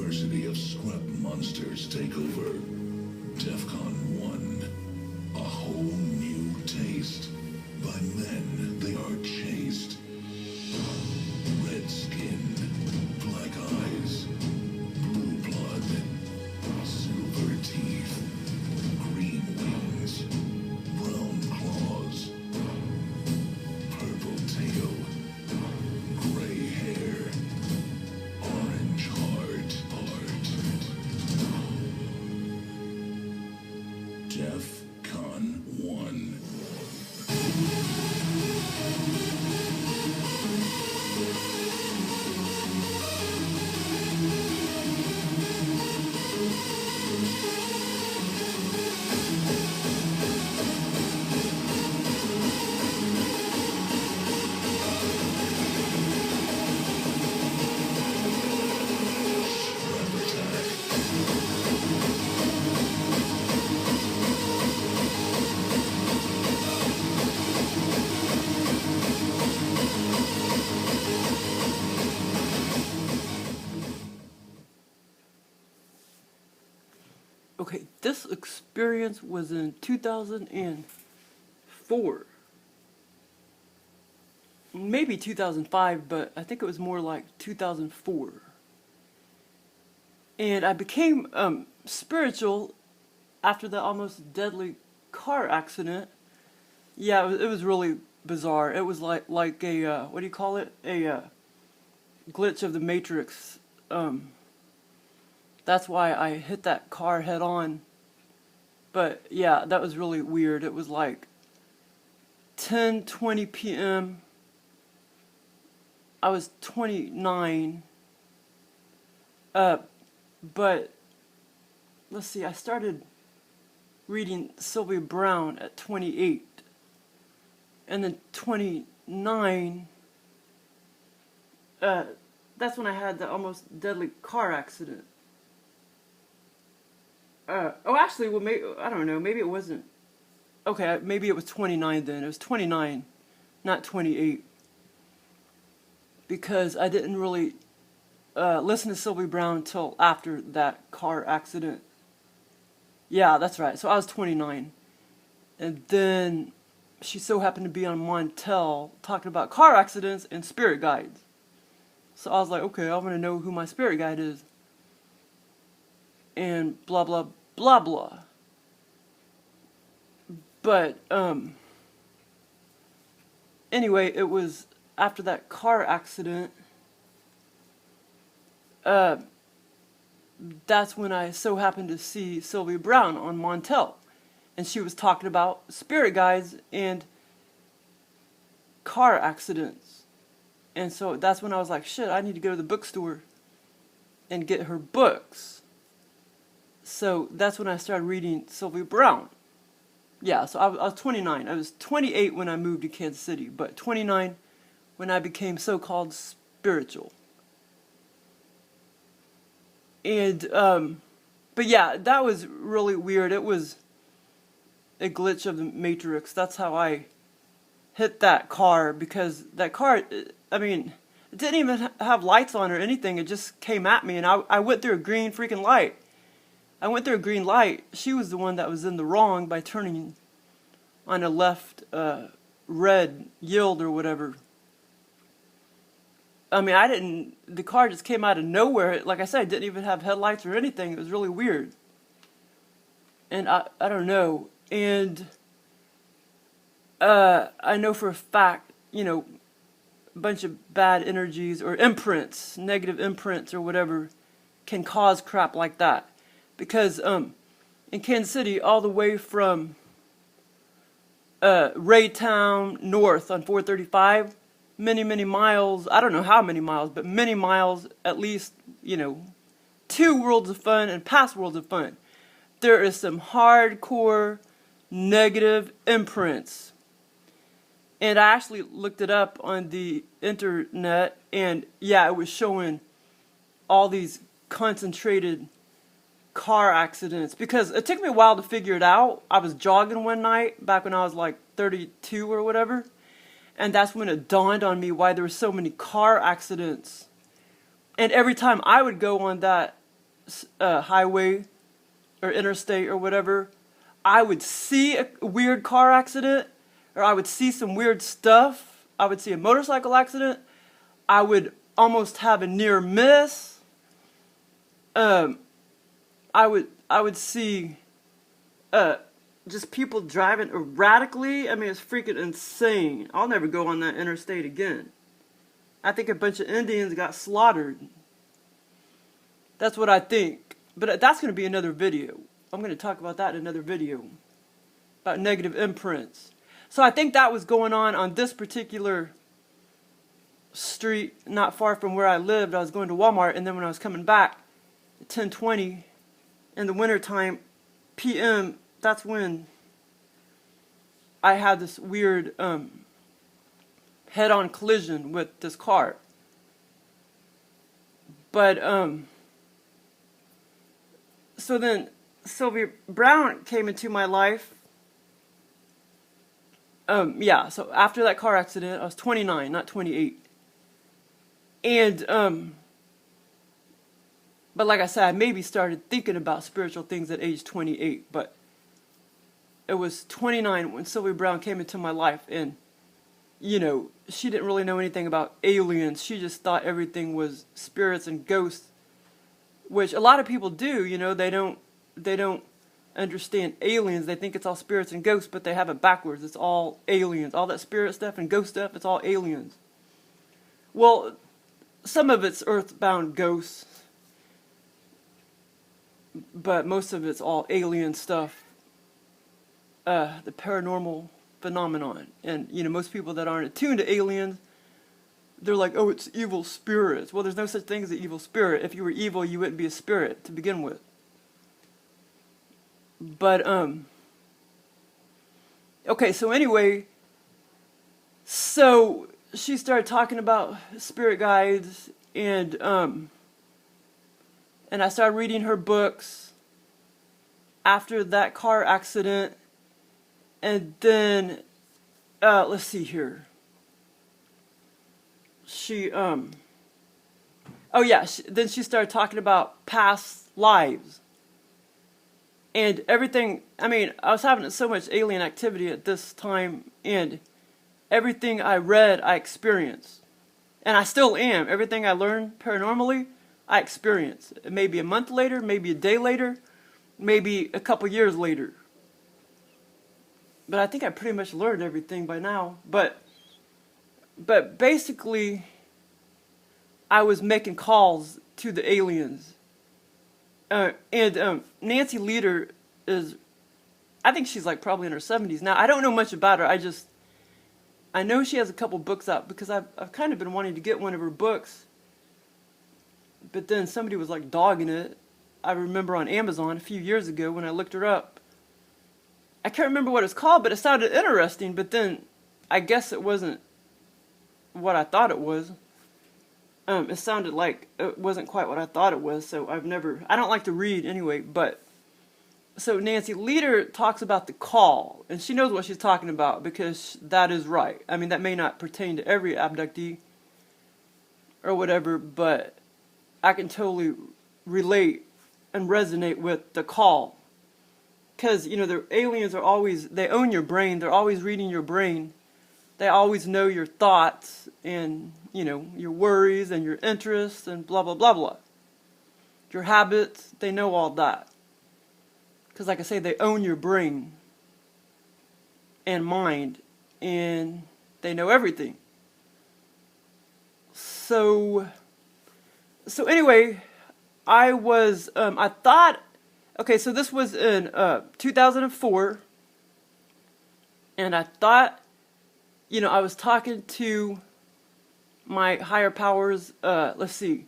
University of Scrap Monsters take over. DEFCON 1. A whole new taste. By men, they are chased. Red skin, black eyes, blue blood, silver teeth, green wings, brown claws, purple tail, gray hair, orange heart. DEFCON 1. Okay, this experience was in 2004. Maybe 2005, but I think it was more like 2004. And I became spiritual after the almost deadly car accident. Yeah, it was really bizarre. It was like a, what do you call it? A glitch of the Matrix. That's why I hit that car head on. But yeah, that was really weird. It was like 10:20 p.m. I was 29. But let's see, I started reading Sylvia Brown at 28. And then 29, that's when I had the almost deadly car accident. Oh, actually, well, maybe, I don't know, maybe it wasn't. Okay, maybe it was 29 then. It was 29, not 28. Because I didn't really listen to Sylvia Brown until after that car accident. Yeah, that's right. So I was 29. And then she so happened to be on Montel talking about car accidents and spirit guides. So I was like, okay, I want to know who my spirit guide is. And blah, blah, blah, blah. But, anyway, it was after that car accident, that's when I so happened to see Sylvia Brown on Montel. And she was talking about spirit guides and car accidents. And so that's when I was like, shit, I need to go to the bookstore and get her books. So that's when I started reading Sylvia Brown. Yeah, so I was 29. I was 28 when I moved to Kansas City, but 29 when I became so-called spiritual. And, but yeah, that was really weird. It was a glitch of the Matrix. That's how I hit that car, because that car, I mean, it didn't even have lights on or anything. It just came at me, and I went through a green freaking light. I went through a green light. She was the one that was in the wrong by turning on a left red yield or whatever. I mean, the car just came out of nowhere. Like I said, it didn't even have headlights or anything. It was really weird. And I don't know. And I know for a fact, you know, a bunch of bad energies or imprints, negative imprints or whatever, can cause crap like that. Because in Kansas City, all the way from Raytown north on 435, many miles, I don't know how many miles, but many miles, at least, you know, 2 worlds of fun and past worlds of fun. There is some hardcore negative imprints. And I actually looked it up on the internet, and yeah, it was showing all these concentrated car accidents, because it took me a while to figure it out. I was jogging one night back when I was like 32 or whatever, and that's when it dawned on me why there were so many car accidents. And every time I would go on that highway or interstate or whatever, I would see a weird car accident, or I would see some weird stuff. I would see a motorcycle accident. I would almost have a near miss. I would see just people driving erratically. I mean, it's freaking insane. I'll never go on that interstate again. I think a bunch of Indians got slaughtered. That's what I think. But that's going to be another video. I'm going to talk about that in another video. About negative imprints. So I think that was going on this particular street, not far from where I lived. I was going to Walmart, and then when I was coming back at 10:20 in the wintertime, PM, that's when I had this weird head-on collision with this car. But so then Sylvia Brown came into my life. Yeah, so after that car accident, I was 29, not 28. And but like I said, I maybe started thinking about spiritual things at age 28, but it was 29 when Sylvia Brown came into my life, and you know, she didn't really know anything about aliens. She just thought everything was spirits and ghosts, which a lot of people do. You know, they don't understand aliens. They think it's all spirits and ghosts, but they have it backwards. It's all aliens. All that spirit stuff and ghost stuff, it's all aliens. Well, some of it's earthbound ghosts, but most of it's all alien stuff. The paranormal phenomenon. And, you know, most people that aren't attuned to aliens, they're like, oh, it's evil spirits. Well, there's no such thing as an evil spirit. If you were evil, you wouldn't be a spirit to begin with. But, okay, so anyway, so she started talking about spirit guides, and I started reading her books after that car accident. And then, let's see here. She, oh yeah, then she started talking about past lives. And everything, I mean, I was having so much alien activity at this time, and everything I read, I experienced. And I still am. Everything I learned paranormally, I experience. Maybe a month later, maybe a day later, maybe a couple years later. But I think I pretty much learned everything by now. But basically, I was making calls to the aliens. And Nancy Leader is, I think she's like probably in her 70s now. I don't know much about her. I know she has a couple books out because I've kind of been wanting to get one of her books. But then somebody was like dogging it. I remember on Amazon a few years ago when I looked her up. I can't remember what it's called, but it sounded interesting. But then I guess it wasn't what I thought it was. It sounded like it wasn't quite what I thought it was. So I don't like to read anyway. But so Nancy Leader talks about the call, and she knows what she's talking about because that is right. I mean, that may not pertain to every abductee or whatever, but I can totally relate and resonate with the call. Because, you know, the aliens are always, they own your brain. They're always reading your brain. They always know your thoughts and, you know, your worries and your interests and blah, blah, blah, blah. Your habits, they know all that. Because, like I say, they own your brain and mind, and they know everything. So anyway, I thought, okay, so this was in 2004, and I thought, you know, I was talking to my higher powers. Let's see,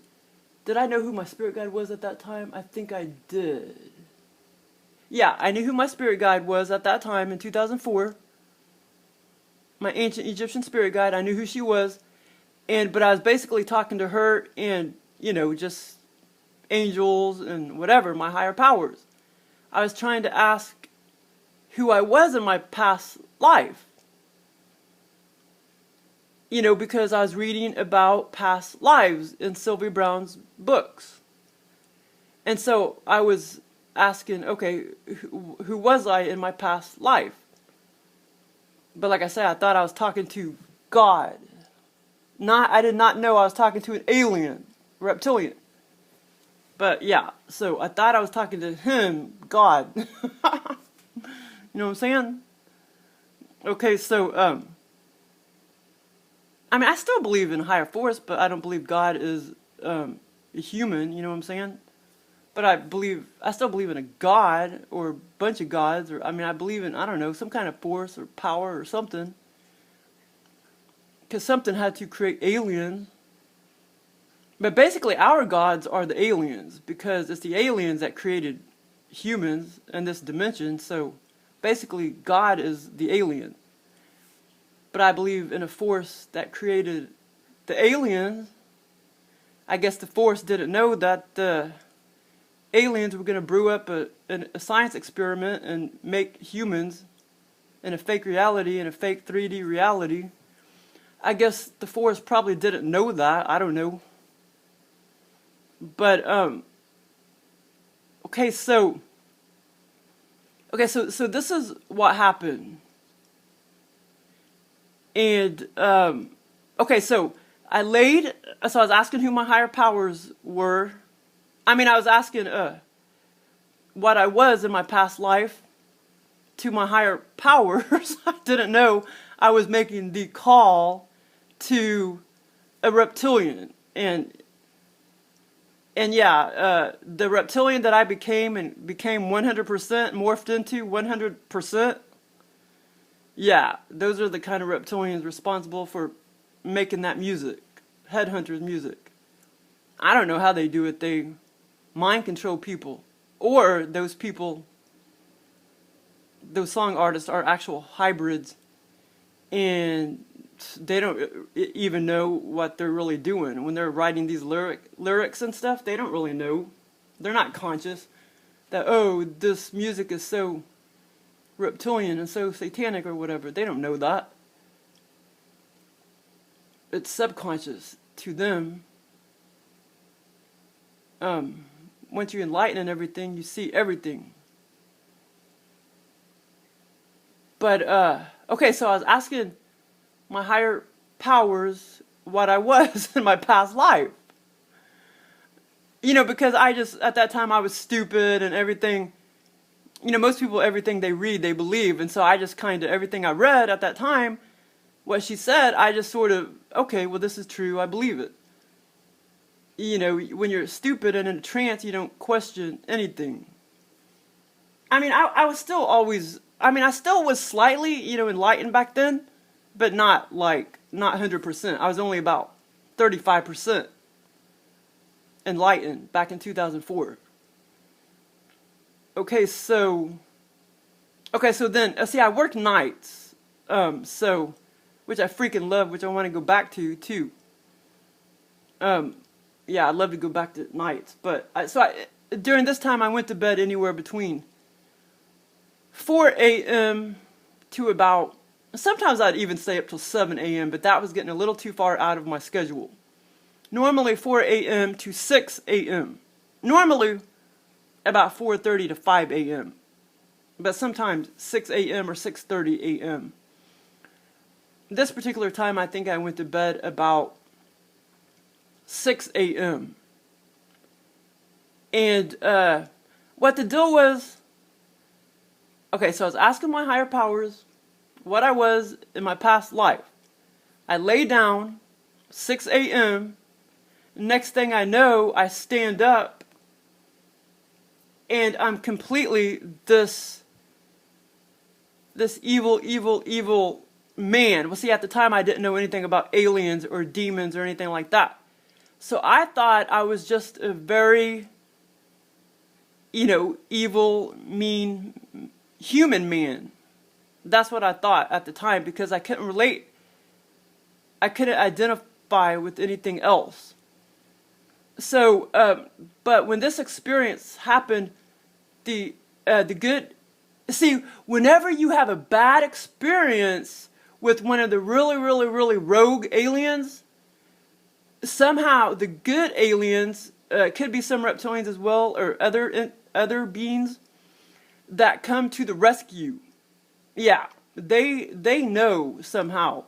did I know who my spirit guide was at that time? I think I did. Yeah, I knew who my spirit guide was at that time in 2004. My ancient Egyptian spirit guide, I knew who she was, but I was basically talking to her and, you know, just angels and whatever, my higher powers. I was trying to ask who I was in my past life. You know, because I was reading about past lives in Sylvia Brown's books. And so I was asking, okay, who was I in my past life? But like I said, I thought I was talking to God. I did not know I was talking to an alien, reptilian. But yeah, so I thought I was talking to him, God. You know what I'm saying? Okay, so I mean, I still believe in a higher force, but I don't believe God is a human. You know what I'm saying? But I still believe in a God or a bunch of gods, or I mean, I believe in, I don't know, some kind of force or power or something. Because something had to create aliens. But basically, our gods are the aliens, because it's the aliens that created humans in this dimension. So basically, God is the alien. But I believe in a force that created the aliens. I guess the force didn't know that the aliens were going to brew up a science experiment and make humans in a fake reality, in a fake 3D reality. I guess the force probably didn't know that. I don't know. But so this is what happened. And so I was asking who my higher powers were. I mean, I was asking what I was in my past life to my higher powers. I didn't know I was making the call to a reptilian. And yeah, the reptilian that I became 100% morphed into 100%. Yeah, those are the kind of reptilians responsible for making that music, headhunters music. I don't know how they do it. They mind control people, or those song artists are actual hybrids, and they don't even know what they're really doing when they're writing these lyrics and stuff. They don't really know. They're not conscious that, oh, this music is so reptilian and so satanic or whatever. They don't know that. It's subconscious to them. Once you enlighten and everything, you see everything. But so I was asking my higher powers what I was in my past life. You know, because at that time I was stupid and everything. You know, most people, everything they read, they believe. And so I just kind of, everything I read at that time, what she said, I just sort of, okay, well, this is true, I believe it. You know, when you're stupid and in a trance, you don't question anything. I mean, I still was slightly, you know, enlightened back then, but not 100%. I was only about 35% enlightened back in 2004. Okay, so then, see, I work nights, which I freaking love, which I want to go back to, too. Yeah, I'd love to go back to nights, but during this time, I went to bed anywhere between 4 a.m. to about, sometimes I'd even stay up till 7 a.m., but that was getting a little too far out of my schedule. Normally 4 a.m. to 6 a.m. Normally about 4:30 to 5 a.m. But sometimes 6 a.m. or 6:30 a.m. This particular time, I think I went to bed about 6 a.m. And what the deal was, okay, so I was asking my higher powers what I was in my past life. I lay down, 6 a.m. Next thing I know, I stand up, and I'm completely this evil man. Well, see, at the time I didn't know anything about aliens or demons or anything like that. So I thought I was just a very, you know, evil, mean human man. That's what I thought at the time, because I couldn't relate. I couldn't identify with anything else. So, but when this experience happened, the good, see, whenever you have a bad experience with one of the really rogue aliens, somehow the good aliens could be some reptilians as well, or other beings that come to the rescue. Yeah, they know somehow.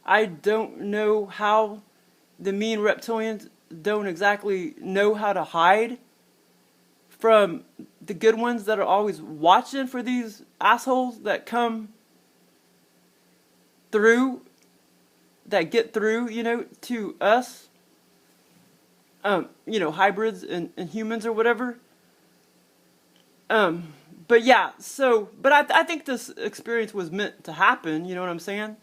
I don't know how the mean reptilians don't exactly know how to hide from the good ones that are always watching for these assholes that come through, that get through, to us, hybrids and humans or whatever. But yeah, but I think this experience was meant to happen, you know what I'm saying?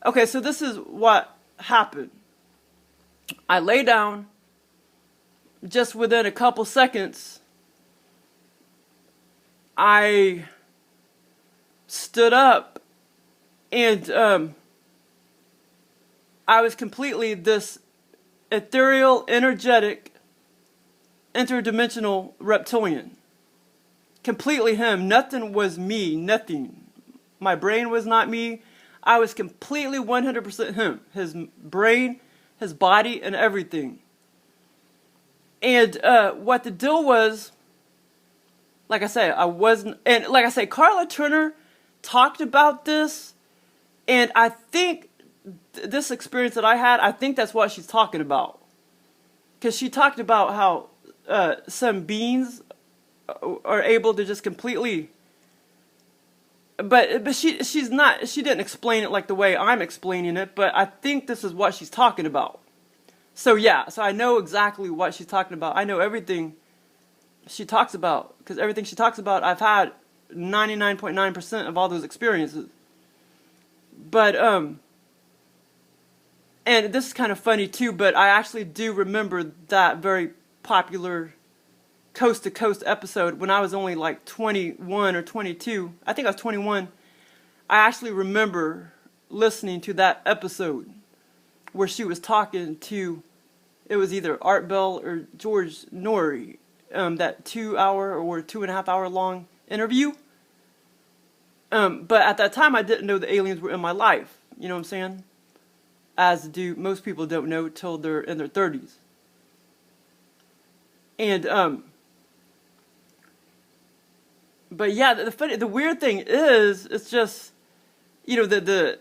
Okay, so this is what happened. I lay down, just within a couple seconds, I stood up, and I was completely this ethereal, energetic, interdimensional reptilian. Completely him. Nothing was me. Nothing. My brain was not me. I was completely 100% him. His brain, his body, and everything. And what the deal was, like I say, Carla Turner talked about this, and I think this experience that I had, I think that's what she's talking about. Because she talked about how some beings are able to just completely, but she didn't explain it like the way I'm explaining it, but I think this is what she's talking about. So yeah, so I know exactly what she's talking about. I know everything she talks about, because everything she talks about, I've had 99.9% of all those experiences. But and this is kind of funny too, but I actually do remember that very popular Coast to Coast episode when I was only like 21 or 22. I think I was 21. I actually remember listening to that episode where she was talking to, it was either Art Bell or George Norrie, that 2 hour or 2.5 hour long interview. But at that time I didn't know the aliens were in my life. You know what I'm saying? As do most people don't know till they're in their 30s. And but yeah, the weird thing is, it's just, the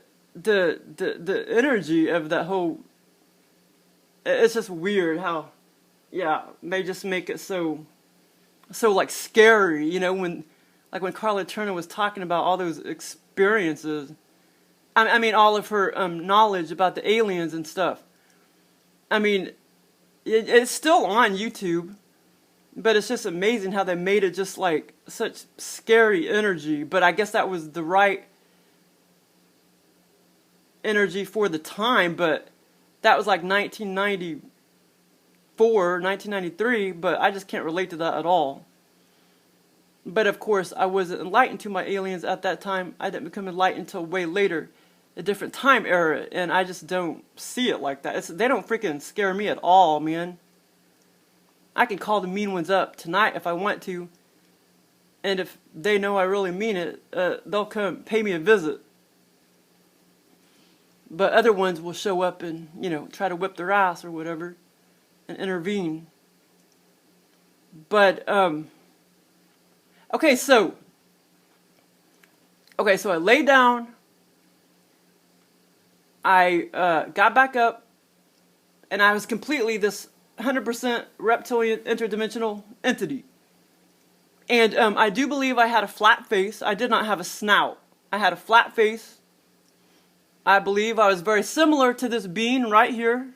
energy of that whole, it's just weird how, yeah, they just make it so like scary, when Carla Turner was talking about all those experiences. I mean, all of her knowledge about the aliens and stuff. I mean, it's still on YouTube, but it's just amazing how they made it just like such scary energy. But I guess that was the right energy for the time, but that was like 1994, 1993, but I just can't relate to that at all. But of course, I wasn't enlightened to my aliens at that time. I didn't become enlightened until way later, a different time era, and I just don't see it like that. They don't freaking scare me at all, man. I can call the mean ones up tonight if I want to, and if they know I really mean it, they'll come pay me a visit. But other ones will show up and, try to whip their ass or whatever and intervene. But, okay, so I lay down, I got back up, and I was completely this 100% reptilian interdimensional entity. And I do believe I had a flat face. I did not have a snout. I had a flat face. I believe I was very similar to this being right here.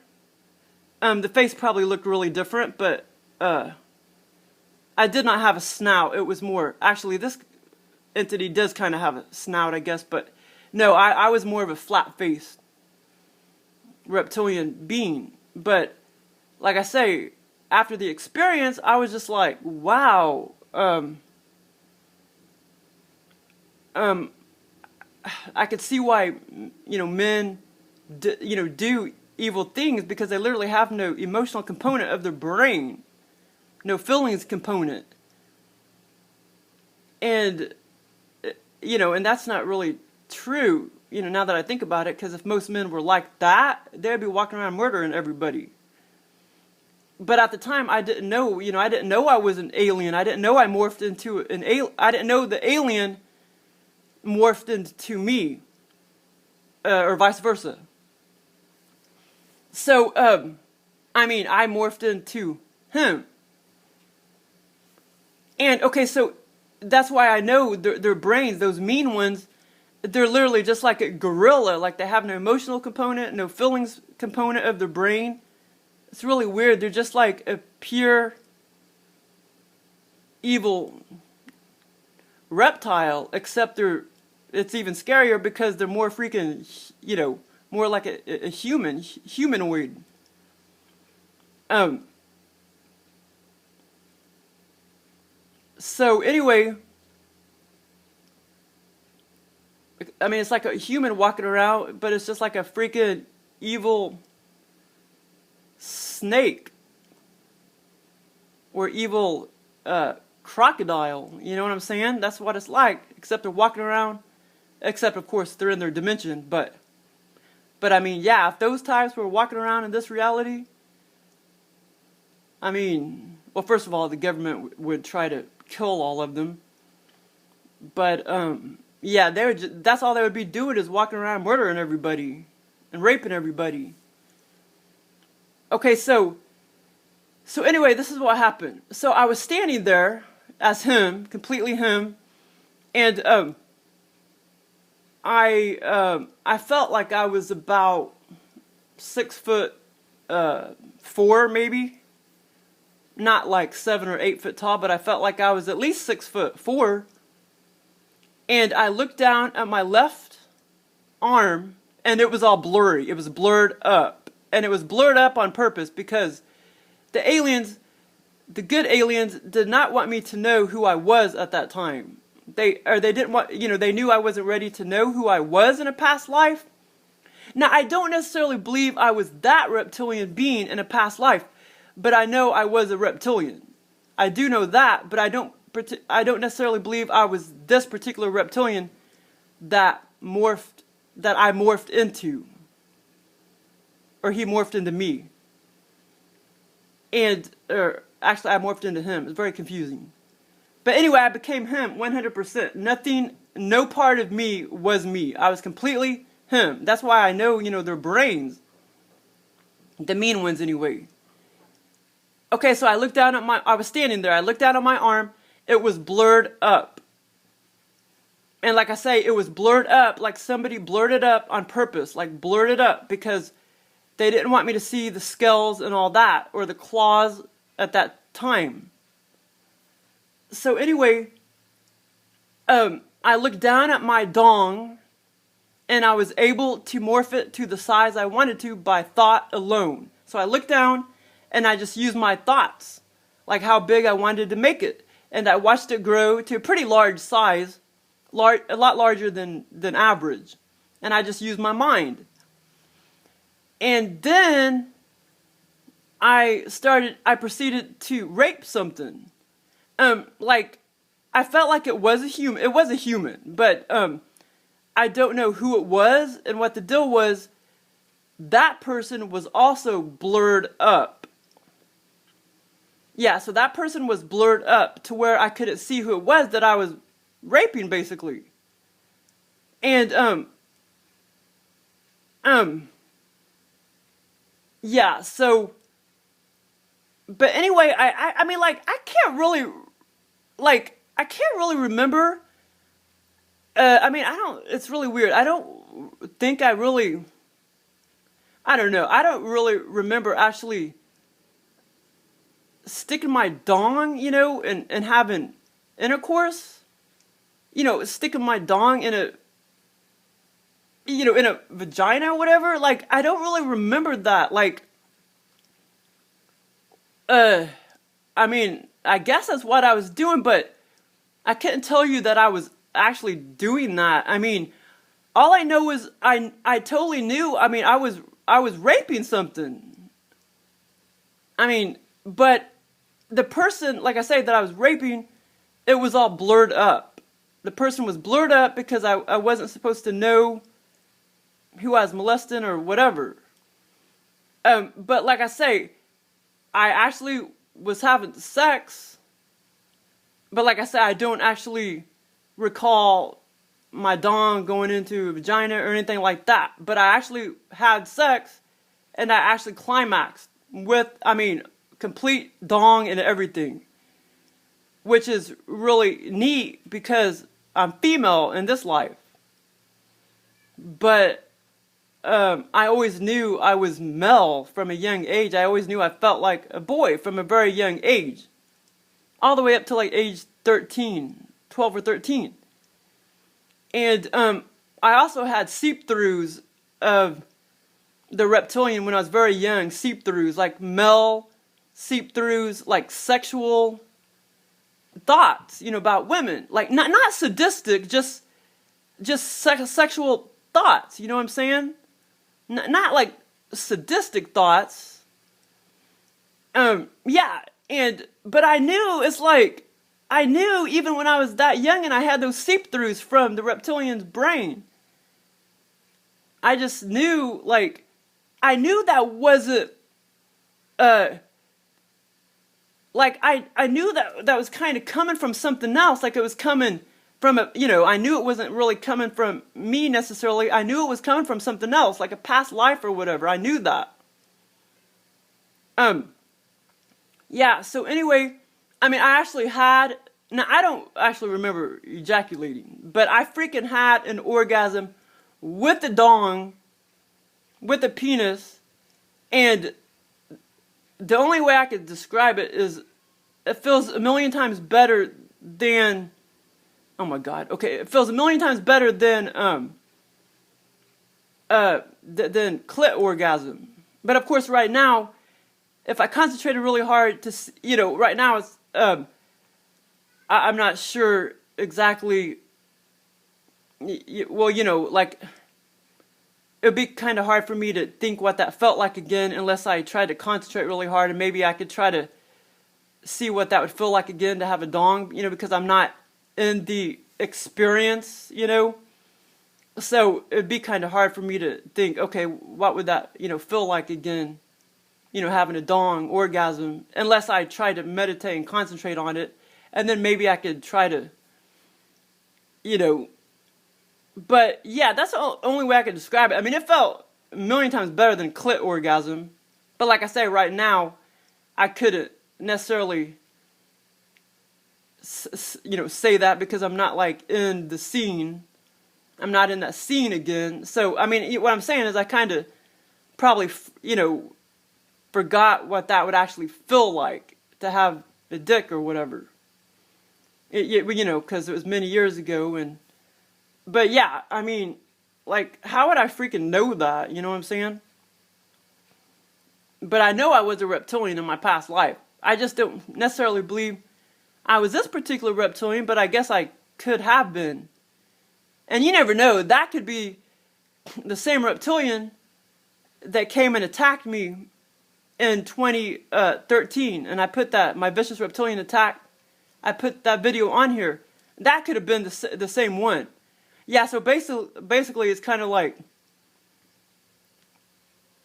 The face probably looked really different, but I did not have a snout. It was more, actually this entity does kind of have a snout, I guess, but no, I was more of a flat-faced reptilian being. But like I say, after the experience, I was just like, wow, I could see why, men, do evil things, because they literally have no emotional component of their brain, no feelings component. And, and that's not really true, now that I think about it, because if most men were like that, they'd be walking around murdering everybody. but at the time I didn't know, I didn't know I was an alien. I didn't know I morphed into an alien. I didn't know the alien morphed into me, or vice versa. So, I morphed into him. And, okay, so that's why I know their brains, those mean ones, they're literally just like a gorilla. Like, they have no emotional component, no feelings component of their brain. It's really weird. They're just like a pure evil reptile, except it's even scarier because they're more freaking, more like a humanoid. So anyway, it's like a human walking around, but it's just like a freaking evil snake or evil crocodile. You know what I'm saying? That's what it's like, except they're walking around, except of course they're in their dimension, but if those types were walking around in this reality, well, first of all, the government would try to kill all of them, but that's all they would be doing, is walking around murdering everybody and raping everybody. Okay, so anyway, this is what happened. So I was standing there as him, completely him, and I felt like I was about 6'4", maybe. Not like 7 or 8 foot tall, but I felt like I was at least 6'4". And I looked down at my left arm, and it was all blurry. It was blurred up. And it was blurred up on purpose because the good aliens, did not want me to know who I was at that time. They didn't want, they knew I wasn't ready to know who I was in a past life. Now, I don't necessarily believe I was that reptilian being in a past life, but I know I was a reptilian. I do know that, but I don't necessarily believe I was this particular reptilian that I morphed into, or he morphed into me. And actually, I morphed into him. It's very confusing. But anyway, I became him 100%. No part of me was me. I was completely him. That's why I know, their brains. The mean ones, anyway. Okay, so I was standing there. I looked down at my arm. It was blurred up. And like I say, it was blurred up like somebody blurred it up on purpose. Like blurred it up because they didn't want me to see the scales and all that, or the claws at that time. So anyway, I looked down at my dong, and I was able to morph it to the size I wanted to by thought alone. So I looked down, and I just used my thoughts, like how big I wanted to make it. And I watched it grow to a pretty large size, a lot larger than average. And I just used my mind. And then I proceeded to rape something. I felt like it was a human. It was a human, but I don't know who it was. And what the deal was, that person was also blurred up. Yeah, so that person was blurred up to where I couldn't see who it was that I was raping, basically. And yeah, so, but anyway, I can't really remember. It's really weird. I don't really remember actually sticking my dong, and having intercourse. Sticking my dong in a vagina or whatever. Like, I don't really remember that. Like, I guess that's what I was doing, but I couldn't tell you that I was actually doing that. All I know is I totally knew. I was raping something. But the person, like I say, that I was raping, it was all blurred up. The person was blurred up because I wasn't supposed to know who I was molesting or whatever. But like I say, I actually was having sex, but like I said, I don't actually recall my dong going into a vagina or anything like that. But I actually had sex, and I actually climaxed with, complete dong and everything, which is really neat because I'm female in this life. But I always knew I was male from a young age. I always knew I felt like a boy from a very young age, all the way up to like age 13, 12 or 13. And I also had seep-throughs of the reptilian when I was very young. Seep-throughs, like male seep-throughs, like sexual thoughts, about women. Like not sadistic, just sexual thoughts. You know what I'm saying? Not like sadistic thoughts. Yeah, but I knew I knew even when I was that young and I had those seep-throughs from the reptilian's brain. I just knew, I knew that wasn't, I knew that was kind of coming from something else, like it was coming from I knew it wasn't really coming from me necessarily. I knew it was coming from something else, like a past life or whatever. I knew that. Yeah, so anyway, I actually had, now I don't actually remember ejaculating, but I freaking had an orgasm with the dong, with the penis, and the only way I could describe it is it feels a million times better than, oh my God, okay, it feels a million times better than clit orgasm. But of course right now, if I concentrated really hard to, right now it's, I'm not sure exactly, well, it would be kind of hard for me to think what that felt like again unless I tried to concentrate really hard, and maybe I could try to see what that would feel like again to have a dong, because I'm not in the experience, so it'd be kind of hard for me to think, okay, what would that, feel like again, having a dong orgasm, unless I tried to meditate and concentrate on it, and then maybe I could try to, but yeah, that's the only way I could describe it. it felt a million times better than clit orgasm, but like I say, right now, I couldn't necessarily, say that because I'm not in the scene. I'm not in that scene again. So, what I'm saying is I kind of probably, forgot what that would actually feel like to have a dick or whatever. Because it was many years ago. But yeah, how would I freaking know that? You know what I'm saying? But I know I was a reptilian in my past life. I just don't necessarily believe I was this particular reptilian, but I guess I could have been. And you never know, that could be the same reptilian that came and attacked me in 2013. And I put my vicious reptilian attack, I put that video on here. That could have been the same one. Yeah, so basically it's kind of like,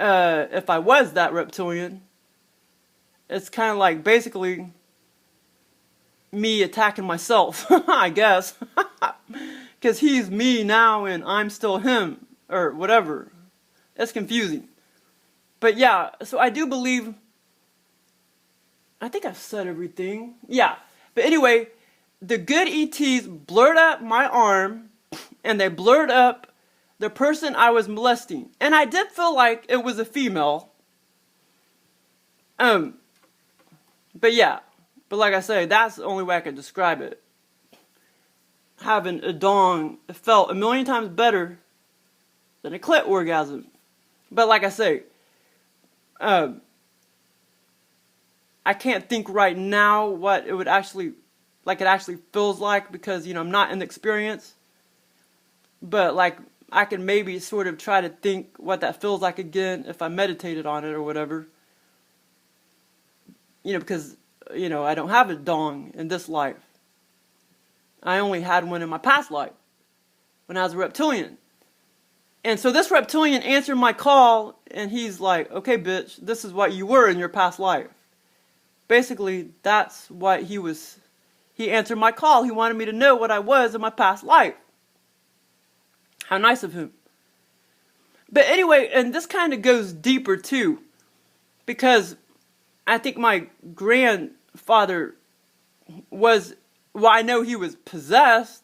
if I was that reptilian, it's kind of like basically me attacking myself, I guess. Because he's me now and I'm still him, or whatever. It's confusing. But yeah, so I do believe, I think I've said everything. Yeah, but anyway, the good ETs blurred up my arm, and they blurred up the person I was molesting. And I did feel like it was a female. But yeah, but like I say, that's the only way I could describe it. Having a dong felt a million times better than a clit orgasm. But like I say, I can't think right now what it would actually, it actually feels like, because, I'm not in the experience. But I can maybe sort of try to think what that feels like again if I meditated on it or whatever. Because, I don't have a dong in this life. I only had one in my past life, when I was a reptilian. And so this reptilian answered my call, and he's like, okay, bitch, this is what you were in your past life. basically, that's what he was. He answered my call. He wanted me to know what I was in my past life. How nice of him. But anyway, and this kind of goes deeper too, because I think my grandfather was, well, I know he was possessed.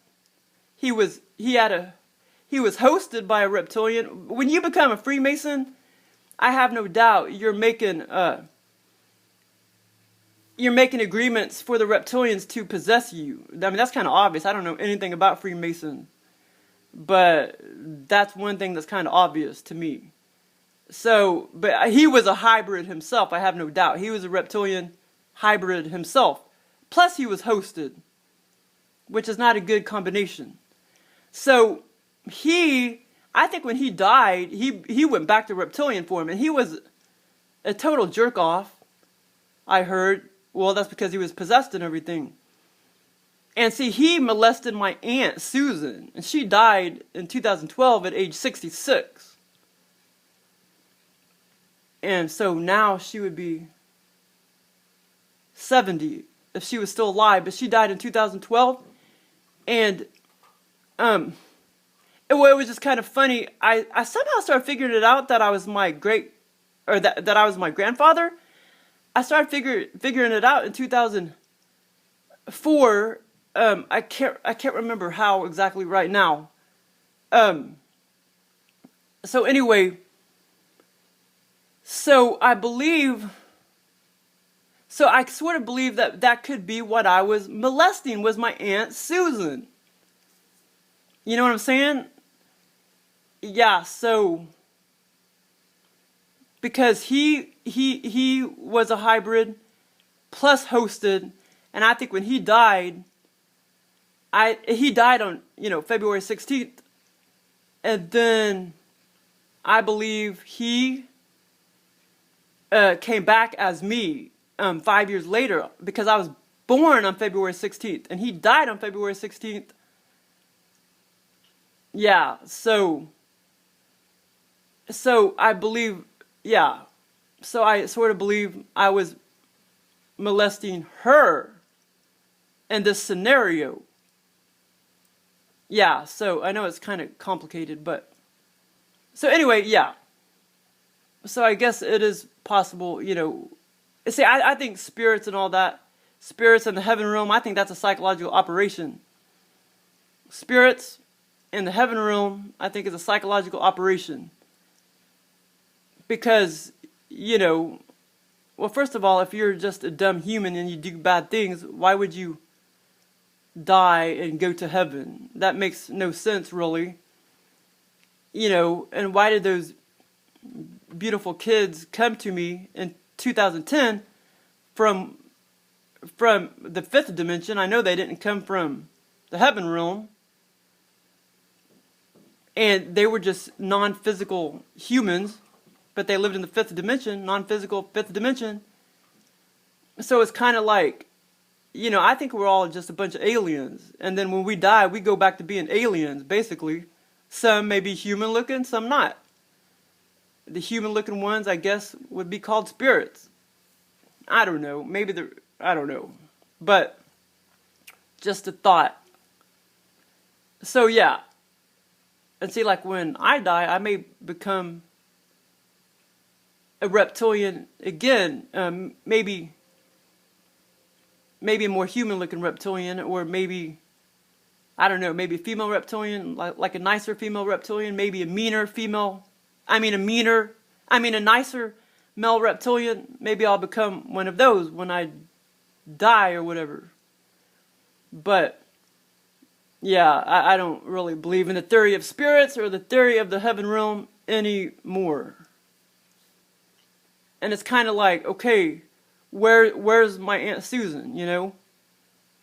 He was hosted by a reptilian. When you become a Freemason, I have no doubt you're making agreements for the reptilians to possess you. I mean, that's kind of obvious. I don't know anything about Freemason, but that's one thing that's kind of obvious to me. So, but he was a hybrid himself, I have no doubt. He was a reptilian hybrid himself. Plus he was hosted, which is not a good combination. So I think when he died, he went back to reptilian form, and he was a total jerk off, I heard. Well, that's because he was possessed and everything. And see, he molested my aunt, Susan, and she died in 2012 at age 66. And so now she would be 70 if she was still alive, but she died in 2012. And it was just kind of funny. I somehow started figuring it out that I was my that I was my grandfather. I started figuring it out in 2004. I can't remember how exactly right now. So anyway, so I sort of believe that could be what I was molesting, was my Aunt Susan. You know what I'm saying? Yeah, so because he was a hybrid plus hosted, and I think when he died, he died on, February 16th, and then I believe he came back as me 5 years later, because I was born on February 16th, and he died on February 16th. Yeah, so I believe, yeah, so I sort of believe I was molesting her in this scenario. Yeah, so I know it's kind of complicated, but so anyway, yeah. So I guess it is possible, See, I think spirits and all that, spirits in the heaven realm, I think that's a psychological operation. Spirits in the heaven realm, I think, is a psychological operation. Because, well, first of all, if you're just a dumb human and you do bad things, why would you die and go to heaven? That makes no sense, really. And why did those beautiful kids come to me in 2010 from the fifth dimension? I know they didn't come from the heaven realm. And they were just non-physical humans, but they lived in the fifth dimension, non-physical fifth dimension. So it's kind of like, I think we're all just a bunch of aliens. And then when we die, we go back to being aliens, basically. Some may be human-looking, some not. The human-looking ones, I guess, would be called spirits. I don't know. I don't know. But just a thought. So, yeah. And see, like when I die, I may become a reptilian again. Maybe a more human-looking reptilian, or maybe, I don't know, maybe a female reptilian, like a nicer female reptilian, maybe a nicer male reptilian. Maybe I'll become one of those when I die or whatever. But yeah, I don't really believe in the theory of spirits or the theory of the heaven realm anymore. And it's kind of like, okay, where's my Aunt Susan,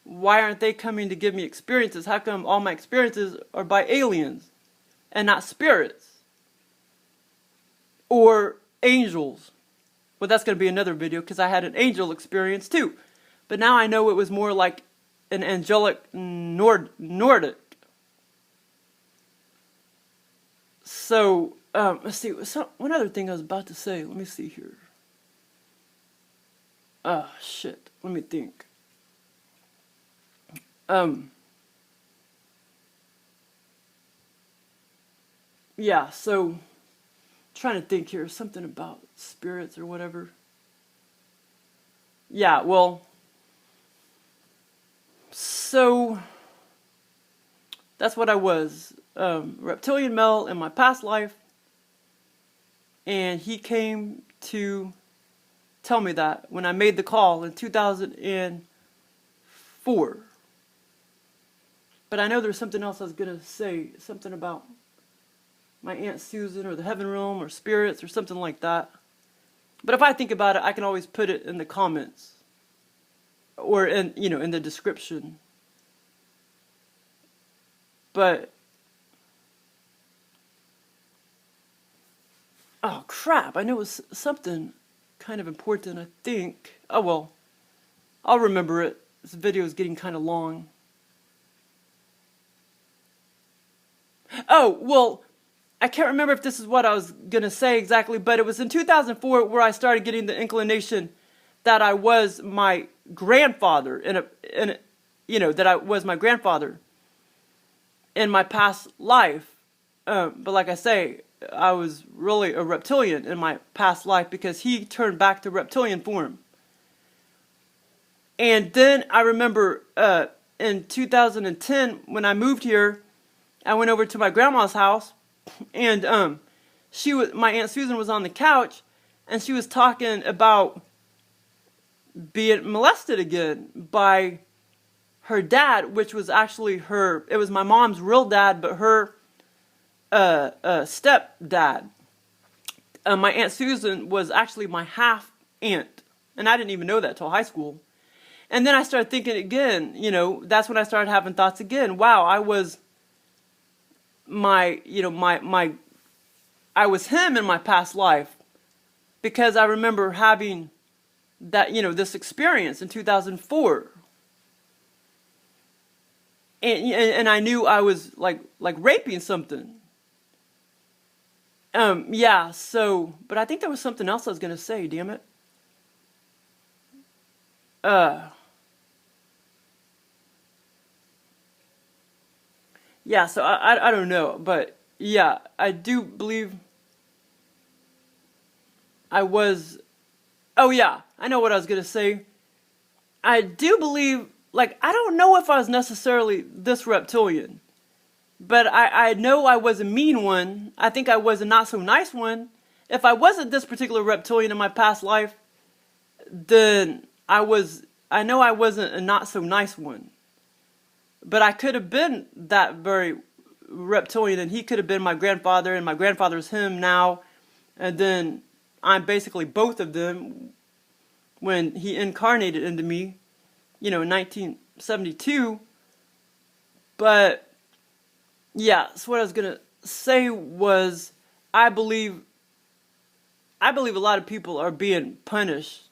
Why aren't they coming to give me experiences? How come all my experiences are by aliens and not spirits? Or angels? Well, that's going to be another video, because I had an angel experience too. But now I know it was more like an angelic Nordic. So, let's see. So, one other thing I was about to say. Let me see here. Shit. Let me think. Yeah, so trying to think here, something about spirits or whatever. Yeah, well, so that's what I was. Reptilian male in my past life, and he came to tell me that when I made the call in 2004. But I know there's something else I was going to say, something about my Aunt Susan or the heaven realm or spirits or something like that. But if I think about it, I can always put it in the comments or in, in the description. But oh crap, I know it was something kind of important, I think. Oh well, I'll remember it. This video is getting kind of long. Oh, well, I can't remember if this is what I was going to say exactly, but it was in 2004 where I started getting the inclination that I was my grandfather that I was my grandfather in my past life. But like I say, I was really a reptilian in my past life because he turned back to reptilian form. And then I remember in 2010 when I moved here, I went over to my grandma's house, and my Aunt Susan was on the couch, and she was talking about being molested again by her dad, which was actually it was my mom's real dad, but her stepdad. My Aunt Susan was actually my half aunt, and I didn't even know that till high school. And then I started thinking again, that's when I started having thoughts again. Wow, I was I was him in my past life, because I remember having that, this experience in 2004. And I knew I was like raping something. Yeah, so, but I think there was something else I was going to say, damn it. Yeah, so I don't know, but yeah, I do believe I was, oh yeah, I know what I was going to say. I do believe, I don't know if I was necessarily this reptilian, but I know I was a mean one. I think I was a not so nice one. If I wasn't this particular reptilian in my past life, then I know I wasn't a not so nice one. But I could have been that very reptilian, and he could have been my grandfather, and my grandfather's him now. And then I'm basically both of them when he incarnated into me, in 1972. But, yeah, so what I was going to say was, I believe a lot of people are being punished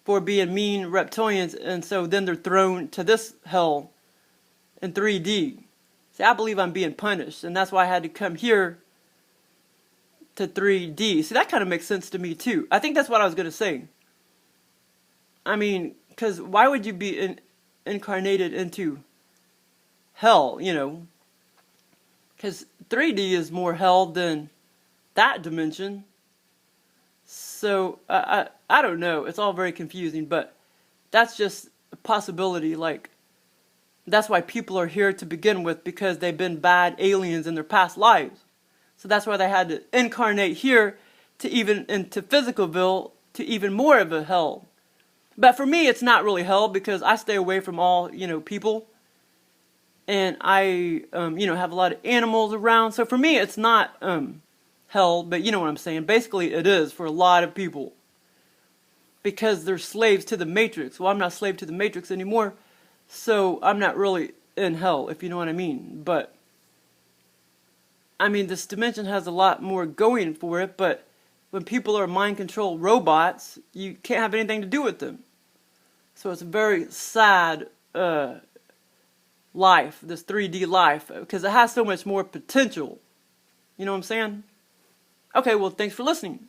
for being mean reptilians, and so then they're thrown to this hell in 3D. See, I believe I'm being punished, and that's why I had to come here to 3D. See, that kind of makes sense to me, too. I think that's what I was going to say. I mean, because why would you be incarnated into hell, Because 3D is more hell than that dimension. So, I don't know. It's all very confusing, but that's just a possibility, that's why people are here to begin with, because they've been bad aliens in their past lives. So that's why they had to incarnate here into Physicalville to even more of a hell. But for me, it's not really hell, because I stay away from all, people. And I, have a lot of animals around. So for me, it's not hell, but you know what I'm saying. Basically, it is for a lot of people, because they're slaves to the Matrix. Well, I'm not a slave to the Matrix anymore. So I'm not really in hell, if you know what I mean. But, I mean, this dimension has a lot more going for it. But when people are mind control robots, you can't have anything to do with them. So it's a very sad life, this 3D life, because it has so much more potential. You know what I'm saying? Okay, well, thanks for listening.